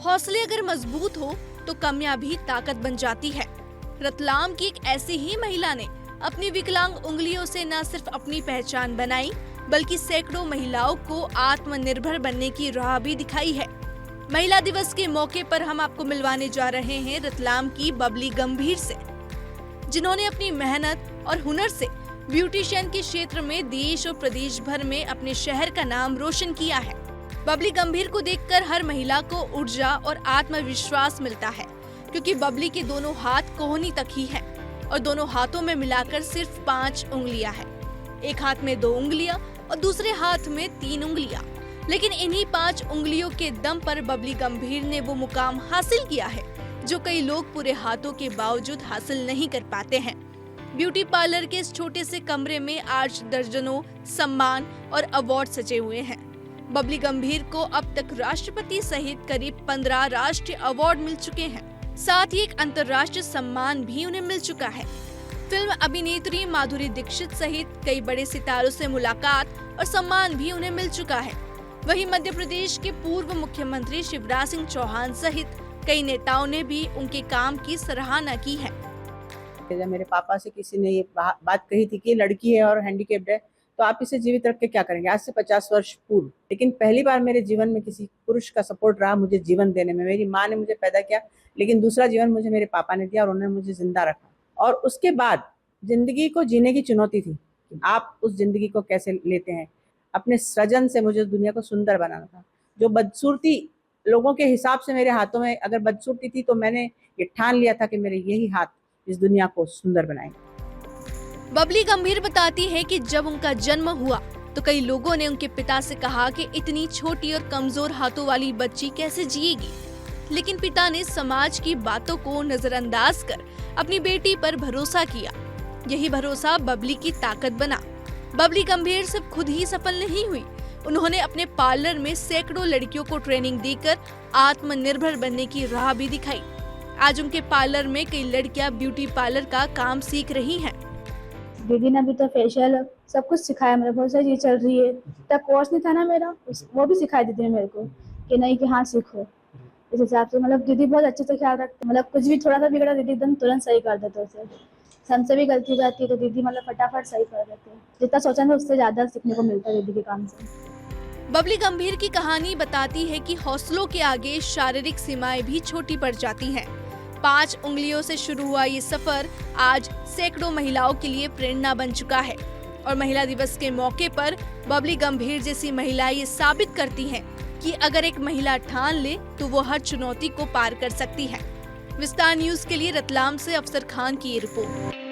हौसले अगर मजबूत हो तो कमियां भी ताकत बन जाती है। रतलाम की एक ऐसी ही महिला ने अपनी विकलांग उंगलियों से न सिर्फ अपनी पहचान बनाई बल्कि सैकड़ों महिलाओं को आत्मनिर्भर बनने की राह भी दिखाई है। महिला दिवस के मौके पर हम आपको मिलवाने जा रहे हैं रतलाम की बबली गंभीर से, जिन्होंने अपनी मेहनत और हुनर से ब्यूटिशियन के क्षेत्र में देश और प्रदेश भर में अपने शहर का नाम रोशन किया है। बबली गंभीर को देखकर हर महिला को ऊर्जा और आत्मविश्वास मिलता है, क्योंकि बबली के दोनों हाथ कोहनी तक ही है और दोनों हाथों में मिलाकर सिर्फ 5 उंगलियां हैं। एक हाथ में 2 उंगलियां और दूसरे हाथ में 3 उंगलियां। लेकिन इन्हीं 5 उंगलियों के दम पर बबली गंभीर ने वो मुकाम हासिल किया है जो कई लोग पूरे हाथों के बावजूद हासिल नहीं कर पाते हैं। ब्यूटी पार्लर के इस छोटे से कमरे में आज दर्जनों सम्मान और अवार्ड सजे हुए हैं। बबली गंभीर को अब तक राष्ट्रपति सहित करीब 15 राष्ट्रीय अवार्ड मिल चुके हैं। साथ ही एक अंतर्राष्ट्रीय सम्मान भी उन्हें मिल चुका है। फिल्म अभिनेत्री माधुरी दीक्षित सहित कई बड़े सितारों से मुलाकात और सम्मान भी उन्हें मिल चुका है। वहीं मध्य प्रदेश के पूर्व मुख्यमंत्री शिवराज सिंह चौहान सहित कई नेताओं ने भी उनके काम की सराहना की है। जब मेरे पापा से किसी ने ये बात कही थी कि ये लड़की है और हैंडीकैप्ड है तो आप इसे जीवित रख के क्या करेंगे, आज से 50 वर्ष पूर्व। लेकिन पहली बार मेरे जीवन में किसी पुरुष का सपोर्ट रहा मुझे जीवन देने में। मेरी माँ ने मुझे पैदा किया, लेकिन दूसरा जीवन मुझे मेरे पापा ने दिया और उन्होंने मुझे जिंदा रखा। और उसके बाद जिंदगी को जीने की चुनौती थी, आप उस जिंदगी को कैसे लेते हैं। अपने सृजन से मुझे दुनिया को सुंदर बनाना था। जो बदसूरती लोगों के हिसाब से मेरे हाथों में अगर बदसूरती थी तो मैंने ये ठान लिया था कि मेरे यही हाथ इस दुनिया को सुंदर बनाएंगे। बबली गंभीर बताती है कि जब उनका जन्म हुआ तो कई लोगों ने उनके पिता से कहा कि इतनी छोटी और कमजोर हाथों वाली बच्ची कैसे जिएगी, लेकिन पिता ने समाज की बातों को नजरअंदाज कर अपनी बेटी पर भरोसा किया। यही भरोसा बबली की ताकत बना। बबली गंभीर सिर्फ खुद ही सफल नहीं हुई, उन्होंने अपने पार्लर में सैकड़ों लड़कियों को ट्रेनिंग देकर आत्मनिर्भर बनने की राह भी दिखाई। आज उनके पार्लर में कई लड़कियां ब्यूटी पार्लर का काम सीख रही हैं। दीदी ने अभी तो फेशियल सब कुछ सिखाया, मेरे बहुत सारी चीज चल रही है। तब कोर्स नहीं था ना मेरा, वो भी सिखाया दीदी ने मेरे को कि नहीं कि हाँ सीखो। इस हिसाब से मतलब दीदी बहुत अच्छे से ख्याल रखते, मतलब कुछ भी थोड़ा सा बिगड़ा दीदी एकदम तुरंत सही कर देते उसे। हमसे भी गलती हो जाती है तो दीदी मतलब फटाफट सही कर देते हैं। जितना सोचा था उससे ज्यादा सीखने को मिलता है दीदी के काम से। बबली गंभीर की कहानी बताती है कि हौसलों के आगे शारीरिक सीमाएं भी छोटी पड़ जाती हैं। 5 उंगलियों से शुरू हुआ ये सफर आज सैकड़ों महिलाओं के लिए प्रेरणा बन चुका है और महिला दिवस के मौके पर बबली गंभीर जैसी महिलाएं ये साबित करती हैं कि अगर एक महिला ठान ले तो वो हर चुनौती को पार कर सकती है। विस्तार न्यूज के लिए रतलाम से अफसर खान की ये रिपोर्ट।